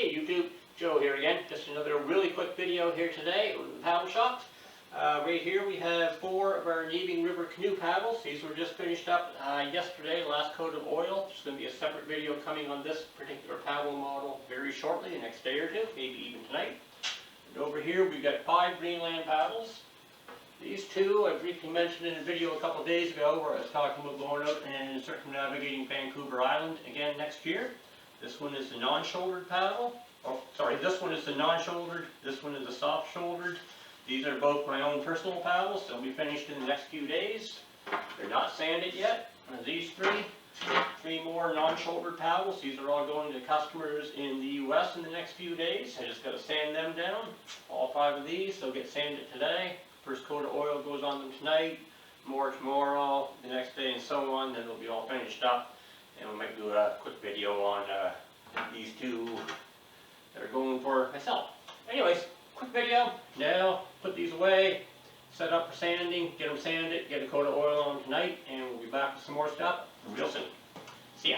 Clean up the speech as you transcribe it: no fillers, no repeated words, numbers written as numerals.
Hey YouTube, Joe here again. Just another really quick video here today with the paddle shop. Right here we have 4 of our Neebing River canoe paddles. These were just finished up yesterday, last coat of oil. There's going to be a separate video coming on this particular paddle model very shortly, the next day or two, maybe even tonight. And over here we've got 5 Greenland paddles. These 2 I briefly mentioned in a video a couple of days ago where I was talking about going out and circumnavigating Vancouver Island again next year. This one is the non-shouldered paddle. Oh, sorry, this one is the non-shouldered, this one is the soft-shouldered. These are both my own personal paddles. They'll be finished in the next few days. They're not sanded yet. And these 3 more non-shouldered paddles. These are all going to customers in the US in the next few days. I just got to sand them down. All 5 of these, they'll get sanded today. First coat of oil goes on them tonight, more tomorrow, the next day, and so on. Then they'll be all finished up. And we might do a quick video on these 2 that are going for myself. Anyways, quick video. Now, put these away, set up for sanding, get them sanded, get a coat of oil on tonight, and we'll be back with some more stuff real soon. See ya.